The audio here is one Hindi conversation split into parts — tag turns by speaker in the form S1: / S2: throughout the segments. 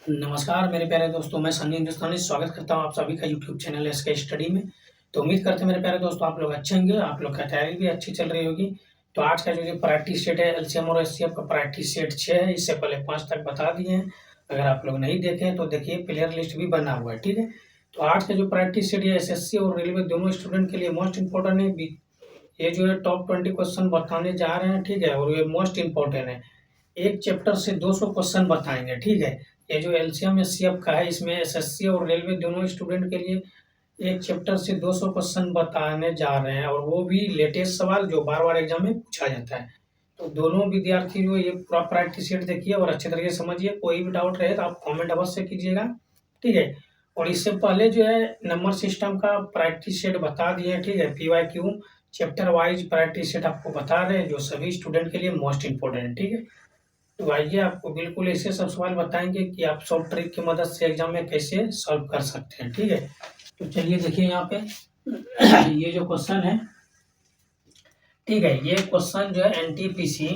S1: नमस्कार मेरे प्यारे दोस्तों, मैं सनी हिंदुस्तानी स्वागत करता हूँ आप सभी का यूट्यूब चैनल एसके स्टडी में। तो उम्मीद करते हैं मेरे प्यारे दोस्तों आप लोग अच्छे होंगे, आप लोग का तैयारी भी अच्छी चल रही होगी। तो आज का जो प्रैक्टिस सेट है एलसीएम और एचसीएफ का प्रैक्टिस सेट 6 है, इससे पहले 5 तक बता दिए हैं। अगर आप लोग नहीं देखे तो देखिए, प्लेयर लिस्ट भी बना हुआ है, ठीक है। तो आज का जो प्रैक्टिस सेट है एसएससी और रेलवे दोनों स्टूडेंट के लिए मोस्ट इंपॉर्टेंट है। ये जो है टॉप 20 क्वेश्चन बताने जा रहे हैं, ठीक है, और ये मोस्ट इंपॉर्टेंट है। एक चैप्टर से 200 क्वेश्चन बताएंगे, ठीक है। ये जो एलसीएम एचसीएफ का है, इसमें एसएससी और रेलवे दोनों स्टूडेंट के लिए एक चैप्टर से 200 क्वेश्चन बताने जा रहे हैं, और वो भी लेटेस्ट सवाल जो बार बार एग्जाम में पूछा जाता है। तो दोनों विद्यार्थी जो ये पूरा प्रैक्टिस सेट देखिए और अच्छे तरीके से समझिए। कोई भी डाउट रहे तो आप कमेंट अवश्य कीजिएगा, ठीक है। और इससे पहले जो है नंबर सिस्टम का प्रैक्टिस सेट बता दिए, ठीक है। PYQ chapter wise practice set आपको बता रहे हैं जो सभी स्टूडेंट के लिए मोस्ट इंपॉर्टेंट है, ठीक है। तो आइए आपको बिल्कुल ऐसे सब सवाल बताएंगे कि आप सॉल्व ट्रिक की मदद से एग्जाम में कैसे सॉल्व कर सकते हैं, ठीक है। तो चलिए देखिए यहाँ पे ये जो क्वेश्चन है, ठीक है, ये क्वेश्चन जो है NTPC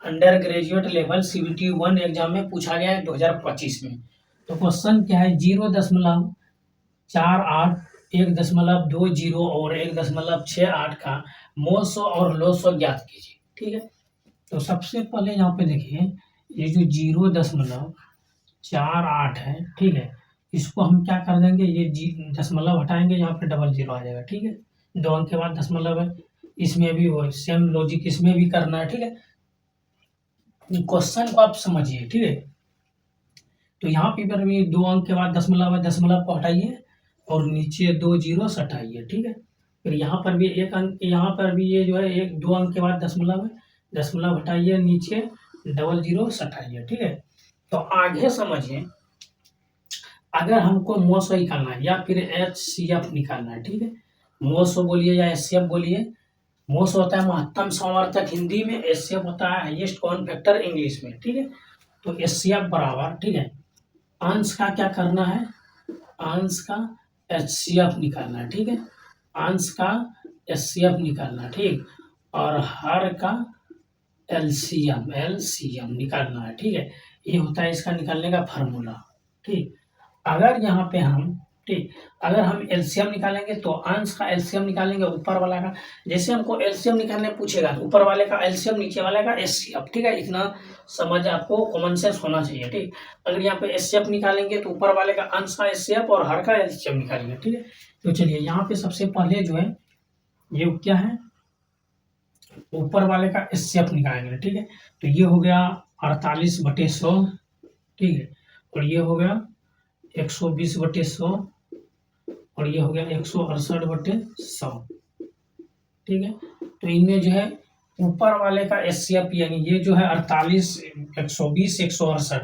S1: under graduate level CBT 1 exam में पूछा गया है 2025 में। तो क्वेश्चन क्या है, 0.48 1.20 और 1.68 का मोसो और लोसो ज्ञात कीजिए, ठीक है। तो सबसे पहले यहाँ पे देखिए, ये जो 0.48 है, ठीक है, इसको हम क्या कर देंगे, ये दशमलव हटाएंगे, यहाँ पे डबल जीरो आ जाएगा, ठीक है। 2 अंक के बाद दशमलव है, इसमें भी वो सेम लॉजिक इसमें भी करना है, ठीक है। क्वेश्चन को आप समझिए, ठीक है। तो यहाँ पे पर भी 2 अंक के बाद दशमलव है, दशमलव को हटाइए और नीचे 2 जीरो हटाइए, ठीक है। फिर यहाँ पर भी 1 अंक, यहाँ पर भी ये जो है 2 अंक के बाद दशमलव है, दशमलव हटाइए, नीचे डबल जीरो हटाइए, ठीक है। तो आगे समझिए, अगर हमको मोसो निकालना है या फिर एचसीएफ निकालना है, ठीक है। मोसो बोलिए या एचसीएफ बोलिए। मोसो होता है महत्तम समर्थक हिंदी में, एचसीएफ होता है हाईएस्ट कॉमन फैक्टर इंग्लिश में, ठीक है। तो एचसीएफ बराबर, ठीक है, अंश का क्या करना है, अंश का एचसीएफ निकालना है, ठीक है। अंश का एचसीएफ निकालना, ठीक, और हर का एलसीएम निकालना है, ठीक है। ये होता है इसका निकालने का फार्मूला, ठीक। अगर यहाँ पे हम, ठीक, अगर हम एलसीएम निकालेंगे तो अंश का एलसीएम निकालेंगे ऊपर वाला का। जैसे हमको एलसीएम निकालने पूछेगा तो ऊपर वाले का एलसीएम, नीचे वाले का एचसीएफ, ठीक है। इतना समझ आपको कॉमन सेंस होना चाहिए, ठीक। अगर यहाँ पे एचसीएफ निकालेंगे तो ऊपर वाले का अंश का एचसीएफ और हर का एलसीएम निकालेंगे, ठीक है। तो चलिए यहाँ पे सबसे पहले जो है ये क्या है, ऊपर वाले का एचसीएफ निकालेंगे, ठीक है। तो ये हो गया 48/100, ठीक है, और ये हो गया 120/100, और ये हो गया 168/100, ठीक है। तो इनमें जो है ऊपर वाले का एचसीएफ यानी ये जो है 48, 120, 168,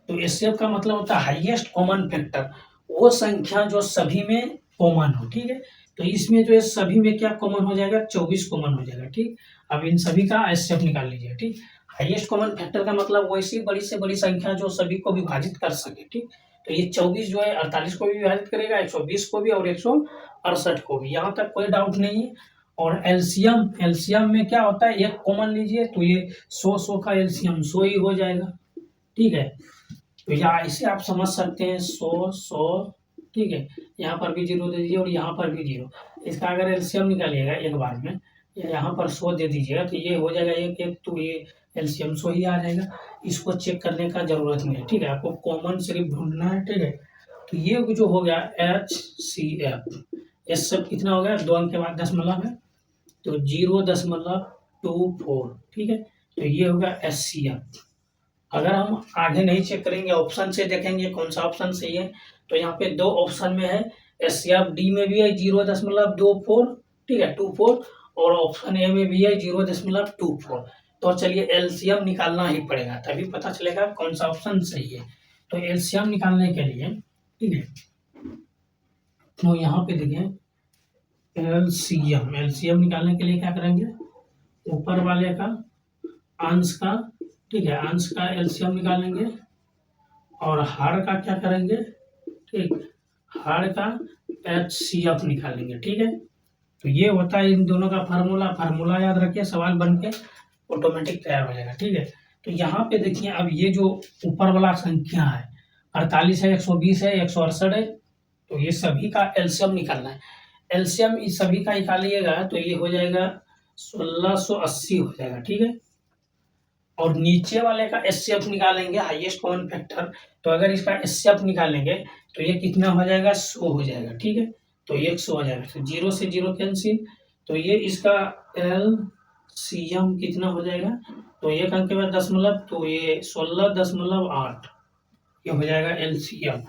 S1: तो एचसीएफ का मतलब होता है हाईएस्ट कॉमन फैक्टर, वो संख्या जो सभी में कॉमन हो, ठीक है। तो इसमें जो है सभी में क्या कॉमन हो जाएगा, 24 कॉमन हो जाएगा, ठीक। अब इन सभी का एचसीएफ निकाल लीजिए, ठीक। हाईएस्ट कॉमन फैक्टर का मतलब वैसी बड़ी से बड़ी संख्या जो सभी को विभाजित कर सके, ठीक। तो ये 24 जो है 48 को भी विभाजित करेगा, 120 को भी और 168 को भी, यहाँ तक कोई डाउट नहीं है। और एलसीएम में क्या होता है, एक कॉमन लीजिए तो ये 100 का एलसीएम 100 ही हो जाएगा, ठीक है। तो या इसे आप समझ सकते हैं 100, ठीक है। यहाँ पर भी जीरो दे दीजिए और यहाँ पर भी जीरो। इसका अगर एलसीएम निकालिएगा एक बार में, यहाँ पर 100 दे दीजिएगा तो ये हो जाएगा एक, तो ये एलसीएम 100 ही आ जाएगा। इसको चेक करने का जरूरत नहीं है, ठीक है, आपको कॉमन सिर्फ ढूंढना है, ठीक है। तो ये जो हो गया एचसीएफ, एचसीएफ कितना हो गया, 2 अंक के बाद दशमलव है तो 0.24, ठीक है। तो ये होगा एचसीएफ। अगर हम आगे नहीं चेक करेंगे, ऑप्शन से देखेंगे कौन सा ऑप्शन सही है, तो यहाँ पे 2 ऑप्शन में है, एचसीएफ डी में भी है 0.24, ठीक है, 24, और ऑप्शन ए में भी है 0.24। तो चलिए एलसीएम निकालना ही पड़ेगा, तभी पता चलेगा कौन सा ऑप्शन सही है। तो एलसीएम निकालने के लिए, ठीक है, तो यहाँ पे देखिए एलसीएम निकालने के लिए क्या करेंगे, ऊपर वाले का अंश का, ठीक है, अंश का एलसीएम निकालेंगे और हर का क्या करेंगे, ठीक, हर का एचसीएफ निकालेंगे, ठीक है। तो ये होता है इन दोनों का फार्मूला याद रखिए, सवाल बन के ऑटोमेटिक तैयार हो जाएगा, ठीक है। तो यहाँ पे देखिए, अब ये जो ऊपर वाला संख्या है 48 है, 120 है, 168 है, तो ये सभी का एलसीएम निकालना है। एलसीएम इस सभी का निकालिएगा तो ये हो जाएगा 1680 हो जाएगा, ठीक है। और नीचे वाले का एचसीएफ निकालेंगे, हाईएस्ट कॉमन फैक्टर, तो अगर इसका एचसीएफ निकालेंगे तो ये कितना हो जाएगा, 100 हो जाएगा, ठीक है। तो ये 100 हो जाएगा, तो 0 से 0 कैंसिल, तो ये इसका एलसीएम कितना हो जाएगा, तो एक अंक के बाद दशमलव, तो ये 16.8 ये हो जाएगा एलसीएम,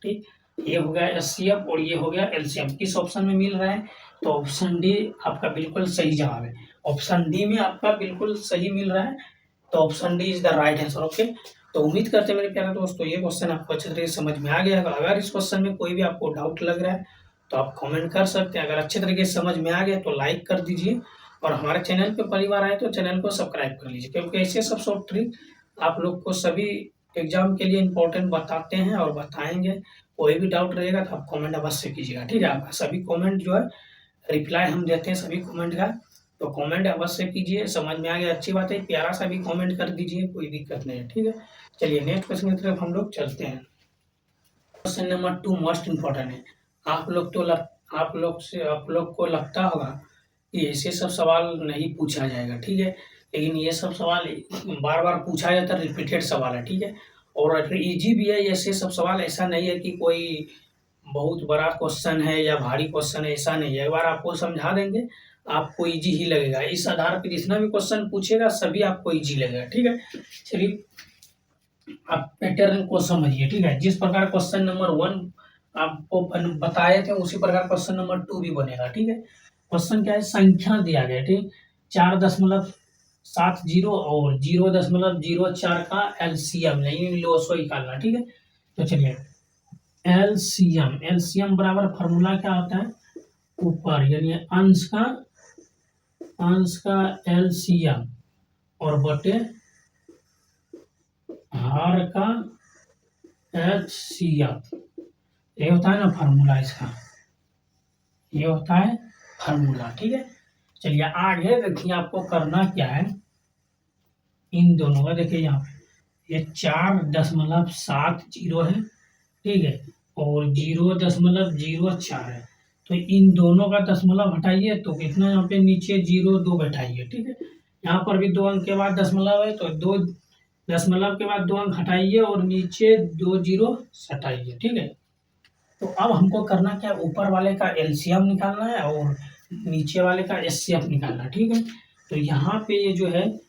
S1: ठीक। ये हो गया एचसीएफ और ये हो गया एलसीएम। किस ऑप्शन में मिल रहा है, तो ऑप्शन डी आपका बिल्कुल सही जवाब है। ऑप्शन डी में आपका बिल्कुल सही मिल रहा है, तो option D is the right answer, okay. तो उम्मीद करते हैं मेरे प्यारे दोस्तों ये क्वेश्चन आपको अच्छे तरीके से समझ में आ गया है। अगर इस क्वेश्चन में कोई भी आपको डाउट लग रहा है तो आप कमेंट कर सकते हैं। अगर अच्छे तरीके से समझ में आ गया तो लाइक कर दीजिए, और हमारे चैनल पे पहली बार आए तो चैनल को सब्सक्राइब कर लीजिए, क्योंकि ऐसे सब शॉर्ट ट्रिक आप लोग को सभी एग्जाम के लिए इंपॉर्टेंट बताते हैं और बताएंगे। कोई भी डाउट रहेगा तो आप कमेंट अवश्य कीजिएगा, ठीक है। आपका सभी कमेंट जो है रिप्लाई हम देते हैं सभी कमेंट का, तो कमेंट अवश्य कीजिए। समझ में आ गया अच्छी बात है, प्यारा सा भी कमेंट कर दीजिए, कोई दिक्कत नहीं है, ठीक है। चलिए नेक्स्ट क्वेश्चन की तरफ हम लोग चलते हैं। क्वेश्चन नंबर 2 मोस्ट इम्पोर्टेंट है। आप लोग को लगता होगा कि ऐसे सब सवाल नहीं पूछा जाएगा, ठीक है, लेकिन ये सब सवाल बार बार पूछा जाता है, रिपीटेड सवाल है, ठीक है। और इजी भी है, ऐसे सब सवाल ऐसा नहीं है कि कोई बहुत बड़ा क्वेश्चन है या भारी क्वेश्चन है, ऐसा नहीं है। एक बार आपको समझा देंगे आपको इजी ही लगेगा। इस आधार पर जितना भी क्वेश्चन पूछेगा सभी आपको इजी लगेगा, ठीक है। चलिए आप पैटर्न को समझिए, ठीक है। जिस प्रकार क्वेश्चन नंबर 1 आपको बताए थे उसी प्रकार क्वेश्चन नंबर 2 भी बनेगा, ठीक है। क्वेश्चन क्या है, संख्या दिया गया, ठीक, 4.70 और 0.04 का एलसीएम नहीं लोसो निकालना, ठीक है। तो चलिए एलसीएम बराबर फार्मूला क्या होता है, ऊपर यानी अंश का एलसीएम और बटे हर का एचसीएफ, ये होता है ना फार्मूला इसका, ये होता है फार्मूला, ठीक है। चलिए आगे देखिए आपको करना क्या है, इन दोनों का देखिए यहाँ पे ये 4.70 है, ठीक है, और 0.04 है, तो इन दोनों का दशमलव हटाइए तो कितना यहाँ पे नीचे 0.2 बैठाइए, ठीक है। यहाँ पर भी 2 अंक के बाद दशमलव है, तो 2 दशमलव के बाद 2 अंक हटाइए और नीचे 2 जीरो सटाइए, ठीक है। तो अब हमको करना क्या, ऊपर वाले का एलसीएम निकालना है और नीचे वाले का एचसीएफ निकालना है, ठीक है। तो यहाँ पे ये जो है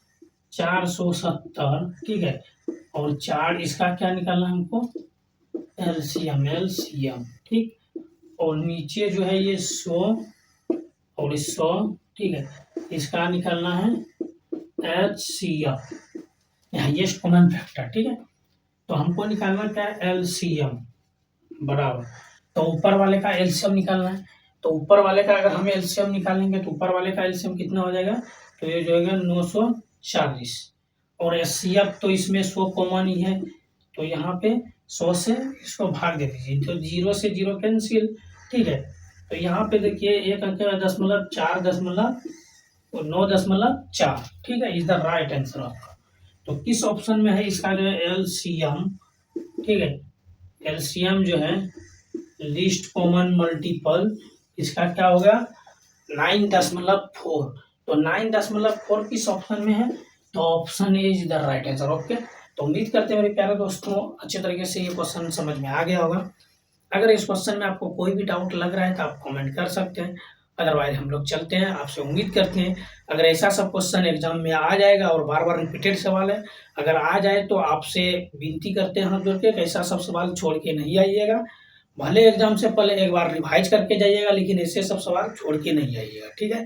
S1: 470, ठीक है, और 4 इसका क्या निकालना है हमको, एलसीएम, ठीक। और नीचे जो है ये 100 और 100, ठीक है, इसका निकालना है एचसीएफ, हाईएस्ट कॉमन फैक्टर, ठीक है। तो हमको निकालना क्या है, एलसीएम बराबर, तो ऊपर वाले का एलसीएम निकालना है, तो ऊपर वाले का अगर हम एलसीएम निकालेंगे तो ऊपर वाले का एलसीएम कितना हो जाएगा, तो ये जो है 940, और एचसीएफ तो इसमें 100 कॉमन ही है, तो यहाँ पे 100 से इसको भाग दे दीजिए, तो 0 से 0 कैंसिल, ठीक है। तो यहाँ पे देखिए एक अंक 9.4, ठीक है, इज द राइट आंसर आपका। तो किस ऑप्शन में है इसका जो है एलसीएम, ठीक है, एलसीएम जो है लीस्ट कॉमन मल्टीपल, इसका क्या होगा 9.4, तो 9.4 किस ऑप्शन में है, तो option A is the right answer, okay. तो उम्मीद करते हैं मेरे प्यारे दोस्तों अच्छे तरीके से ये क्वेश्चन समझ में आ गया होगा। अगर इस क्वेश्चन में आपको कोई भी डाउट लग रहा है तो आप कमेंट कर सकते हैं, अदरवाइज हम लोग चलते हैं। आपसे उम्मीद करते हैं अगर ऐसा सब क्वेश्चन एग्जाम में आ जाएगा और बार बार रिपीटेड सवाल है, अगर आ जाए तो आपसे विनती करते हैं हाथ जोड़ के कि ऐसा सब सवाल छोड़ के नहीं आइएगा। भले एग्जाम से पहले एक बार रिवाइज करके जाइएगा, लेकिन ऐसे सब सवाल छोड़ के नहीं आइएगा, ठीक है।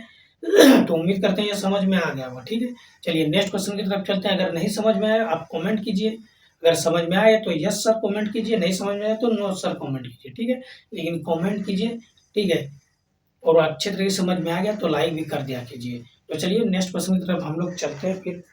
S1: तो उम्मीद करते हैं ये समझ में आ गया होगा, ठीक है। चलिए नेक्स्ट क्वेश्चन की तरफ चलते हैं। अगर नहीं समझ में आया आप कमेंट कीजिए, अगर समझ में आए तो यस सर कमेंट कीजिए, नहीं समझ में आए तो नो सर कमेंट कीजिए, ठीक है, लेकिन कमेंट कीजिए, ठीक है। और अच्छे तरीके से समझ में आ गया तो लाइक भी कर दिया कीजिए। तो चलिए नेक्स्ट क्वेश्चन की तरफ हम लोग चलते हैं फिर।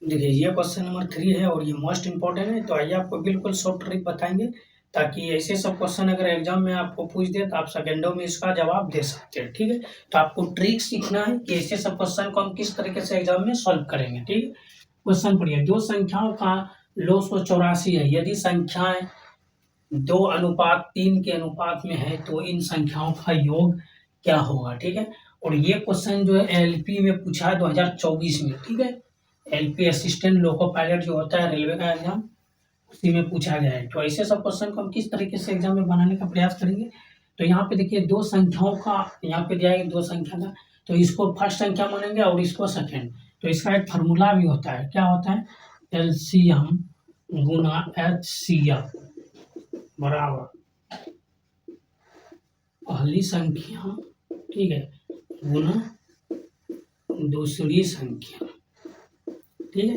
S1: देखिए ये क्वेश्चन नंबर 3 है और ये मोस्ट इंपॉर्टेंट है, तो आइए आपको बिल्कुल शॉर्ट ट्रिक बताएंगे ताकि ऐसे सब क्वेश्चन अगर एग्जाम में आपको पूछ दे तो आप सेकंडों में इसका जवाब दे सकते हैं। ठीक है, तो आपको ट्रिक सीखना है कि ऐसे सब क्वेश्चन को हम किस तरीके से एग्जाम में सॉल्व करेंगे। ठीक है, क्वेश्चन पढ़िए, दो संख्याओं का लॉग 184 है, यदि संख्याएं 2:3 के अनुपात में है तो इन संख्याओं का योग क्या होगा। ठीक है, और ये क्वेश्चन जो है एलपी में पूछा है 2024 में। ठीक है, एलपी असिस्टेंट लोको पायलट जो होता है रेलवे का एग्जाम, उसी में पूछा गया है। तो ऐसे सब क्वेश्चन को हम किस तरीके से एग्जाम में बनाने का प्रयास करेंगे। तो यहाँ पे देखिए दो संख्याओं का, यहाँ पे दिया है दो संख्या का, तो इसको फर्स्ट संख्या मानेंगे और इसको सेकेंड। तो इसका एक फार्मूला भी होता है, क्या होता है, एलसीएम गुना एचसीएफ बराबर पहली संख्या, ठीक है, गुना दूसरी संख्या। ठीक है,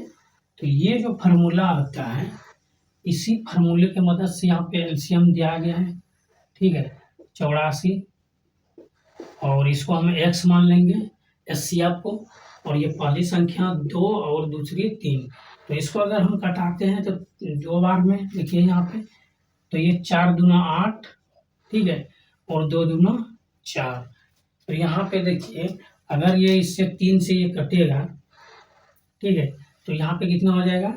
S1: तो ये जो फार्मूला होता है, इसी फार्मूले की मदद से यहाँ पे एलसीएम दिया गया है। ठीक है, 84, और इसको हम एक्स मान लेंगे एचसीएफ को, और ये पहली संख्या 2 और दूसरी 3। तो इसको अगर हम कटाते हैं तो 2 बार में देखिए यहाँ पे, तो ये 4 दूना 8, ठीक है, और 2 दूना 4। तो यहाँ पे देखिए अगर ये इससे 3 से ये कटेगा, ठीक है, तो यहाँ पे कितना हो जाएगा,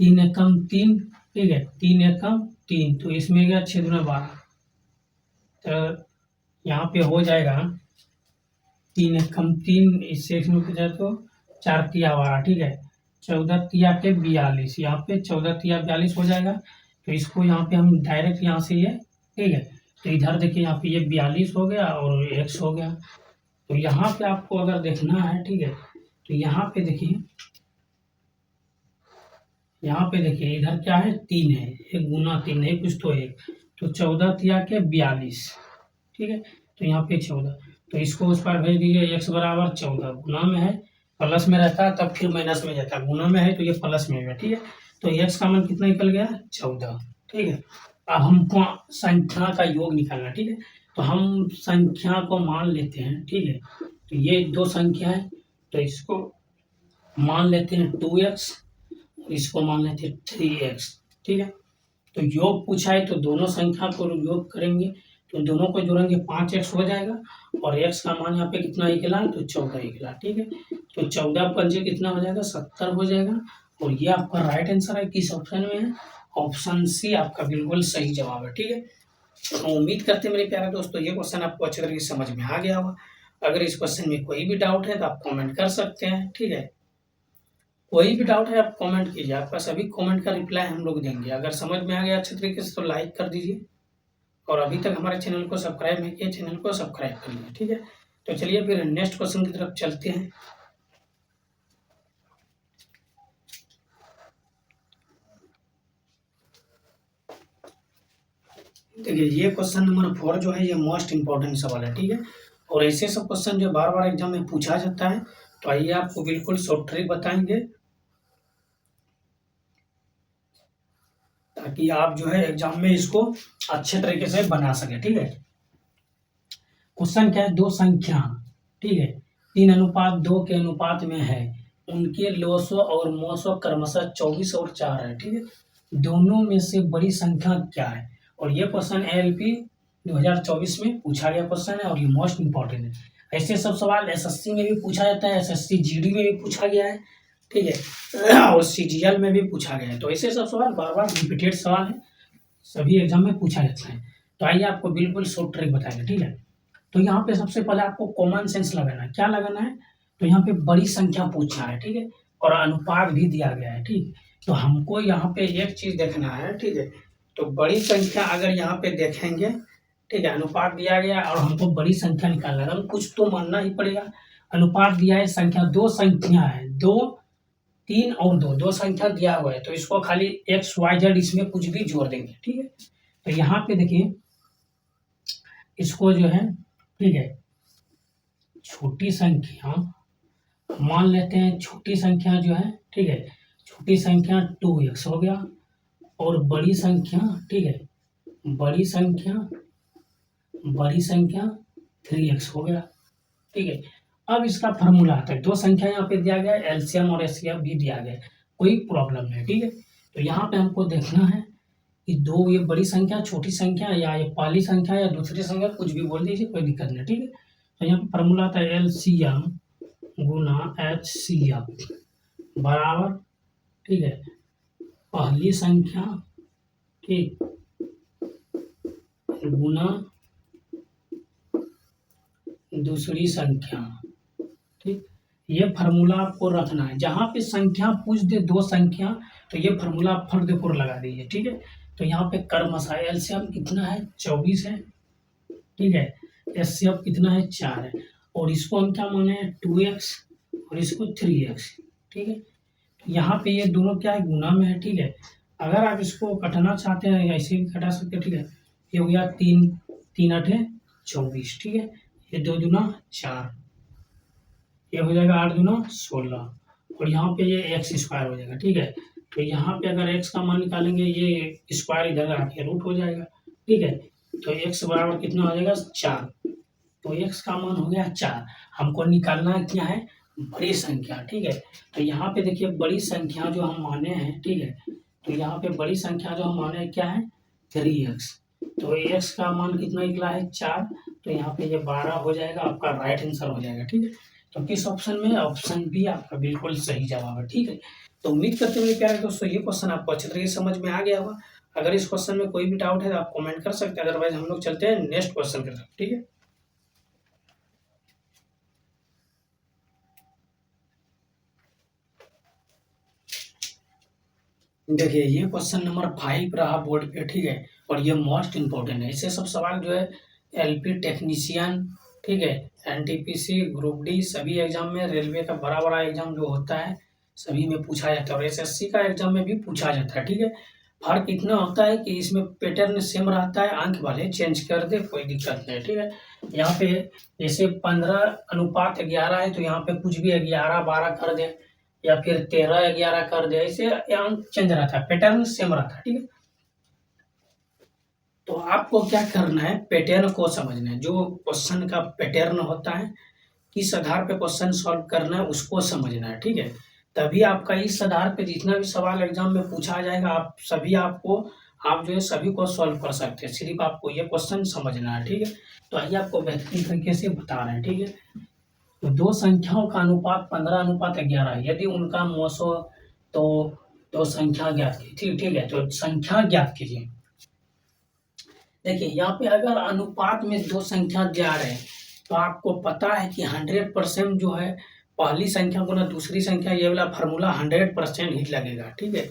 S1: 3 एकम 3, ठीक है, 3 एकम 3, तो इसमें गया 6 दूना 12। तो यहाँ पे हो जाएगा 3 एकम 3, इससे इसमें जाए तो 4 तिया 12, ठीक है, 14 तिया के 42, यहाँ पे 14 तिया 42 हो जाएगा। तो इसको यहाँ पे हम डायरेक्ट यहाँ से ये, ठीक है, तो इधर देखिए यहाँ पे ये 42 हो गया और x हो गया। तो यहाँ पे आपको अगर देखना है, ठीक है, तो यहाँ पे देखिए, यहाँ पे देखिए इधर क्या है, 3 है, 1 गुना 3 नहीं कुछ तो 1, तो 14 तिया के 42, ठीक है, तो यहाँ पे 14, तो इसको उस पर भेज दीजिए, x बराबर 14, गुना में है प्लस में रहता है तब फिर माइनस में जाता है, गुना में है तो ये प्लस में है। ठीक है, तो x का मान कितना निकल गया, 14। ठीक है, अब हमको संख्या का योग निकालना। ठीक है, तो हम संख्या को मान लेते हैं, ठीक है, तो ये दो संख्या है, तो इसको मान लेते हैं 2x, इसको मान लेते हैं 3x। ठीक है, तो योग पूछा है तो दोनों संख्या को योग करेंगे, तो दोनों को जोड़ेंगे 5x हो जाएगा, और x का मान यहाँ पे कितना निकला, तो 14 निकला। ठीक है, तो 14 पंजे कितना हो जाएगा, 70 हो जाएगा, और ये आपका राइट आंसर है। किस ऑप्शन में है, ऑप्शन सी आपका बिल्कुल सही जवाब है। ठीक है, तो उम्मीद करते हैं मेरे प्यारे दोस्तों ये क्वेश्चन आपको अच्छे तरीके से समझ में आ गया होगा। अगर इस क्वेश्चन में कोई भी डाउट है तो आप कमेंट कर सकते हैं। ठीक है, कोई भी डाउट है आप कमेंट कीजिए, आपका सभी कमेंट का रिप्लाई हम लोग देंगे। अगर समझ में आ गया अच्छे तरीके से तो लाइक कर दीजिए, और अभी तक हमारे चैनल को सब्सक्राइब नहीं किया, चैनल को सब्सक्राइब कर लीजिए। ठीक है, तो चलिए फिर नेक्स्ट क्वेश्चन की तरफ चलते हैं। देखिए ये क्वेश्चन नंबर 4 जो है ये मोस्ट इंपॉर्टेंट सवाल है। ठीक है, और ऐसे सब क्वेश्चन जो बार बार एग्जाम में पूछा जाता है, तो आइए आपको बिल्कुल शॉर्ट ट्रिक बताएंगे, ताकि आप जो है एग्जाम में इसको अच्छे तरीके से बना सके। ठीक है, क्वेश्चन क्या है, दो संख्या, ठीक है, 3:2 के अनुपात में है, उनके लोसो और मोसो क्रमशः 24 और 4 है। ठीक है, दोनों में से बड़ी संख्या क्या है। और ये क्वेश्चन एलपी 2024 में पूछा गया क्वेश्चन है, और ये मोस्ट इंपॉर्टेंट है। ऐसे सब सवाल एसएससी में भी पूछा जाता है, एसएससी जीडी में भी पूछा गया है, ठीक है, और सीजीएल में भी पूछा गया है। तो ऐसे सब सवाल बार बार रिपीटेड सवाल है, सभी एग्जाम में पूछा जाता है। तो आइए आपको बिल्कुल शॉर्ट ट्रिक बताएंगे। ठीक है, तो यहाँ पे सबसे पहले आपको कॉमन सेंस लगाना है। क्या लगाना है, तो यहाँ पे बड़ी संख्या पूछना है, ठीक है, और अनुपात भी दिया गया है। ठीक, तो हमको यहाँ पे एक चीज देखना है, ठीक है, तो बड़ी संख्या अगर यहाँ पे देखेंगे, ठीक है, अनुपात दिया गया और हमको बड़ी संख्या निकालना है, हम कुछ तो मानना ही पड़ेगा। अनुपात दिया है, संख्या, दो संख्या है, 2, 3 और 2, दो संख्या दिया हुआ है, तो इसको खाली एक्स वाई जेड इसमें कुछ भी जोड़ देंगे। ठीक है, तो यहाँ पे देखिए इसको जो है, ठीक है, छोटी संख्या मान लेते हैं, छोटी संख्या जो है, ठीक है, छोटी संख्या 2x हो गया, और बड़ी संख्या, ठीक है, बड़ी संख्या 3x हो गया। ठीक है, अब इसका फॉर्मूला आता है, दो संख्या यहाँ पे दिया गया है, एलसीएम और एचसीएफ भी दिया गया है, कोई प्रॉब्लम नहीं। ठीक है, तो यहाँ पे हमको देखना है कि दो ये बड़ी संख्या, छोटी संख्या, या ये पहली संख्या या दूसरी संख्या, कुछ भी बोल दीजिए, कोई दिक्कत नहीं, ठीक है। तो यहाँ पे फार्मूला आता है एलसीएम गुना एचसीएफ बराबर, ठीक है, पहली संख्या, ठीक, गुना दूसरी संख्या, ठीक। ये फार्मूला आपको रखना है, जहाँ पे संख्या पूछ दे दो संख्या, तो ये फार्मूला आप फट दे फोर लगा दीजिए, ठीक है। तो यहाँ पे कर्मशः एलसीएम कितना है 24 है, ठीक है, एचसीएफ कितना है 4 है, और इसको हम क्या माने हैं 2x और इसको 3x, ठीक है। यहाँ पे ये दोनों क्या है गुना में है, ठीक है। अगर आप इसको कटना चाहते हैं ऐसे भी कटा सकते हैं, ठीक है। ये हो गया 3 3 8 24, ठीक है। ये 2 दूना 4, ये हो जाएगा 8 दूना 16, और यहाँ पे ये एक्स स्क्वायर हो जाएगा, ठीक है। तो यहाँ पे अगर एक्स का मान निकालेंगे, ये स्क्वायर इधर आके रूट हो जाएगा, ठीक है। तो एक्स बराबर कितना हो जाएगा 4, तो एक्स का मान हो गया 4। हमको निकालना क्या है बड़ी संख्या, ठीक है। तो यहाँ पे देखिए बड़ी संख्या जो हम माने हैं, ठीक है, तो यहाँ पे बड़ी संख्या जो हम माने हैं क्या है 3x, तो x का मान कितना निकला है 4, तो यहाँ पे ये 12 हो जाएगा, आपका राइट आंसर हो जाएगा, ठीक है। तो किस ऑप्शन में, ऑप्शन बी आपका बिल्कुल सही जवाब है, ठीक है। तो उम्मीद करते हुए प्यारे दोस्तों ये क्वेश्चन आपको अच्छे तरीके से समझ में आ गया होगा। अगर इस क्वेश्चन में कोई भी डाउट है तो आप कमेंट कर सकते हैं, अदरवाइज हम लोग चलते हैं नेक्स्ट क्वेश्चन की तरफ, ठीक है। देखिए ये क्वेश्चन नंबर 5 रहा बोर्ड पे, ठीक है, और ये मोस्ट इम्पोर्टेंट है। ऐसे सब सवाल जो है एलपी टेक्नीशियन, ठीक है, एनटीपीसी, ग्रुप डी, सभी एग्जाम में, रेलवे का बड़ा बड़ा एग्जाम जो होता है सभी में पूछा जाता है, और एसएससी का एग्जाम में भी पूछा जाता है, ठीक है। फर्क इतना होता है कि इसमें पैटर्न सेम रहता है, अंक भले चेंज कर दे कोई दिक्कत नहीं, ठीक है। यहाँ पे जैसे 15:11 है, तो यहाँ पे कुछ भी 11-12 कर दे, या फिर 13-11 कर दे, ऐसे अंक चेंज रहता है, पैटर्न सेम रहता है, ठीक है। तो आपको क्या करना है, पैटर्न को समझना है, जो क्वेश्चन का पैटर्न होता है, किस आधार पे क्वेश्चन सॉल्व करना है उसको समझना है, ठीक है। तभी आपका इस आधार पे जितना भी सवाल एग्जाम में पूछा जाएगा, आप जो है सभी को सॉल्व कर सकते हैं, सिर्फ आपको ये क्वेश्चन समझना है, ठीक है। तो आइए आपको बेहतरीन तरीके से बता रहे हैं, ठीक है। तो दो संख्याओं का अनुपात 15:11 है, यदि उनका मोस हो तो दो संख्या ज्ञात कीजिए, ठीक है। तो संख्या ज्ञात कीजिए। देखिए यहाँ पे अगर अनुपात में दो संख्या जा रहे हैं, तो आपको पता है कि 100% जो है पहली संख्या गुना दूसरी संख्या, ये वाला फार्मूला 100% ही लगेगा, ठीक है।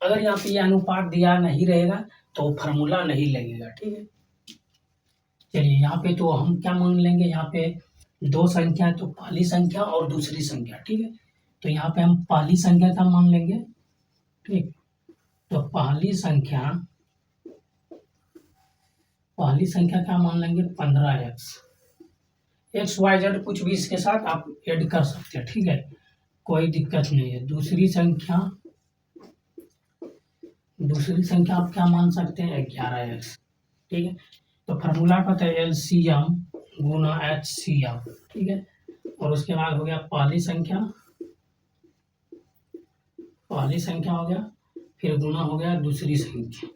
S1: अगर यहाँ पे ये अनुपात दिया नहीं रहेगा तो फार्मूला नहीं लगेगा, ठीक है। चलिए यहाँ पे तो हम क्या मान लेंगे, यहाँ पे दो संख्या है तो पहली संख्या और दूसरी संख्या, ठीक है। तो यहाँ पे हम पहली संख्या का मान लेंगे, ठीक। तो पहली संख्या का मान लेंगे 15x, एक्स वाई जेड कुछ भी इसके साथ आप ऐड कर सकते हैं, ठीक है, कोई दिक्कत नहीं है। दूसरी संख्या आप क्या मान सकते हैं 11x, ठीक है। तो फार्मूला का था एलसीएम गुना एचसीएफ, ठीक है। और उसके बाद हो गया पहली संख्या हो गया, फिर गुना हो गया दूसरी संख्या,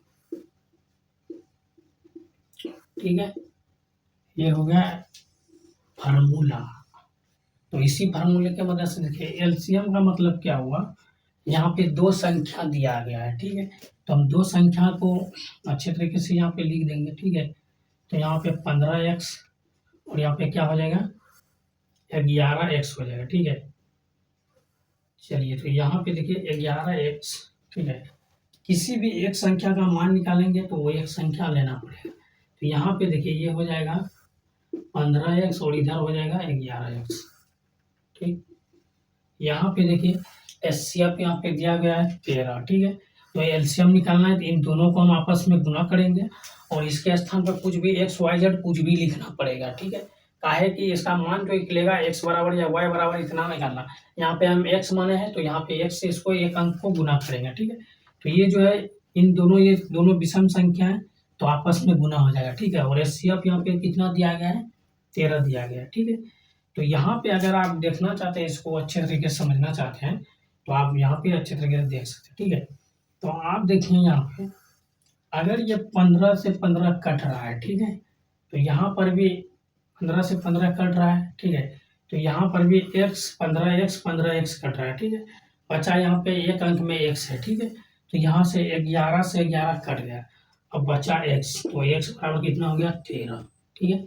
S1: ठीक है। ये हो गया फार्मूला। तो इसी फार्मूले के मदद से देखिए एलसीएम का मतलब क्या हुआ, यहाँ पे दो संख्या दिया गया है, ठीक है। तो हम दो संख्या को अच्छे तरीके से यहाँ पे लिख देंगे, ठीक है। तो यहाँ पे 15x और यहाँ पे क्या हो जाएगा 11x हो जाएगा, ठीक है। चलिए तो यहाँ पे देखिए 11x, ठीक है। किसी भी एक संख्या का मान निकालेंगे तो वो एक संख्या लेना पड़ेगा। तो यहाँ पे देखिए ये हो जाएगा 15x और इधर हो जाएगा 11x, ठीक। यहाँ पे देखिए एचसीएफ यहाँ पे दिया गया है 13, ठीक है। तो एलसीएम निकालना है तो इन दोनों को हम आपस में गुना करेंगे, और इसके स्थान पर कुछ भी एक्स वाई जेड कुछ भी लिखना पड़ेगा, ठीक है। काहे कि इसका मान जो निकलेगा एक्स बराबर या वाई बराबर इतना निकालना, यहाँ पे हम एक्स माने हैं तो यहाँ पे एक्स से इसको एक अंक को गुना करेंगे, ठीक है। तो ये जो है ये दोनों विषम संख्या है तो आपस में गुना हो जाएगा, ठीक है। और एचसीएफ यहाँ पे कितना दिया गया है 13 दिया गया है, ठीक है। तो यहाँ पे अगर आप देखना चाहते हैं, इसको अच्छे तरीके से समझना चाहते हैं, तो आप यहाँ पे अच्छे तरीके से देख सकते हैं, ठीक है। तो आप देखिए यहाँ पे अगर ये 15 से 15 कट रहा है, ठीक है, तो यहाँ पर भी 15 से 15 कट रहा है, ठीक है, तो यहाँ पर भी एक्स 15 एक्स कट रहा है, ठीक है, बचा यहाँ पे एक अंक में एक्स है, ठीक है, तो यहाँ से 11 से 11 कट गया, अब बचा एक्स, तो एक्स बराबर कितना हो गया 13, ठीक है।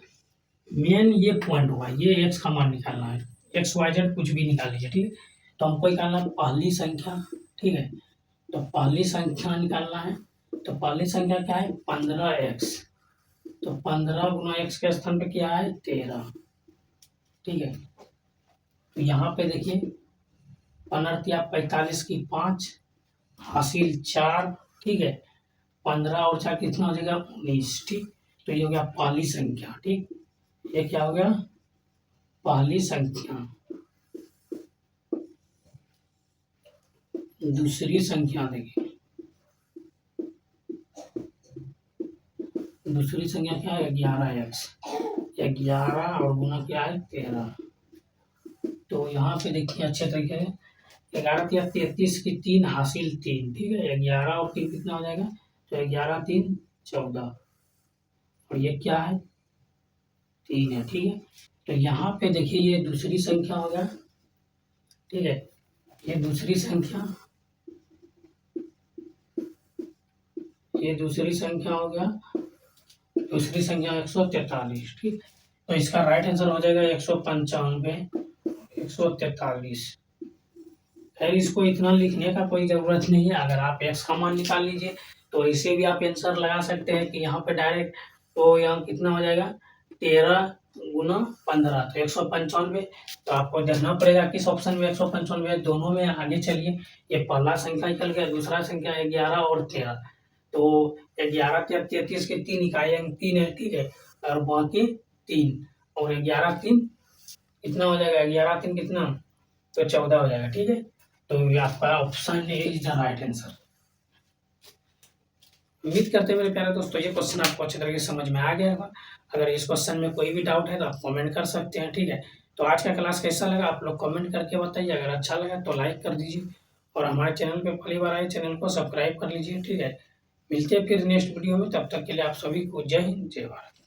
S1: मेन ये पॉइंट हुआ, ये एक्स का मान निकालना है, एक्स वाई जेड कुछ भी निकाल लीजिए, ठीक है, तो हमको निकालना है पहली संख्या, ठीक है, तो पहली संख्या निकालना है, तो पहली संख्या क्या है 15x, तो 15 गुना एक्स के स्थान पे क्या है 13, ठीक है, तो यहाँ पे देखिए 15 की 5 हासिल 4, ठीक है, 15 और 4 कितना हो जाएगा 19, ठीक, तो ये हो गया पहली संख्या, ठीक, ये क्या हो गया पहली संख्या। दूसरी संख्या देखिए, दूसरी संख्या क्या है 11x, 11 और गुना क्या है 13, तो यहाँ पे देखिए अच्छे तरीके से 11 या 33 की 3 हासिल 3, ठीक है, 11 और 3 कितना हो जाएगा, तो 11 3 14, और ये क्या है 3 है, ठीक है, तो यहाँ पे देखिए ये दूसरी संख्या हो गया, ठीक है, ये दूसरी संख्या, ये दूसरी संख्या हो गया, दूसरी संख्या 143, ठीक, तो इसका राइट आंसर हो जाएगा 195 143। खैर इसको इतना लिखने का कोई ज़रूरत नहीं है, अगर आप एक्स का मान निकाल लीजिए तो इसे भी आप आंसर लगा सकते हैं कि यहाँ पे डायरेक्ट, तो यहाँ कितना हो जाएगा 13 गुना 15, तो 195, तो आपको देखना पड़ेगा किस ऑप्शन में 195, दोनों में आगे चलिए, ये पहला संख्या निकल गया, दूसरा संख्या 11 और 13, तो 11 या 33 के 3 इकाई अंक 3 है, ठीक है, और बाकी 3, और 11 3 कितना हो जाएगा 11 3 कितना, तो 14 हो जाएगा, ठीक है, तो ये आपका option A is the right answer. उम्मीद करते हैं मेरे प्यारे दोस्तों ये क्वेश्चन आपको अच्छी तरीके से समझ में आ गया होगा। अगर इस क्वेश्चन में कोई भी डाउट है तो आप कमेंट कर सकते हैं, ठीक है, तो आज का क्लास कैसा लगा आप लोग कमेंट करके बताइए, अगर अच्छा लगा तो लाइक कर दीजिए, और हमारे चैनल पे पहली बार आए चैनल को सब्सक्राइब कर लीजिए, ठीक है। मिलते हैं फिर नेक्स्ट वीडियो में, तब तक के लिए आप सभी को जय हिंद जय भारत।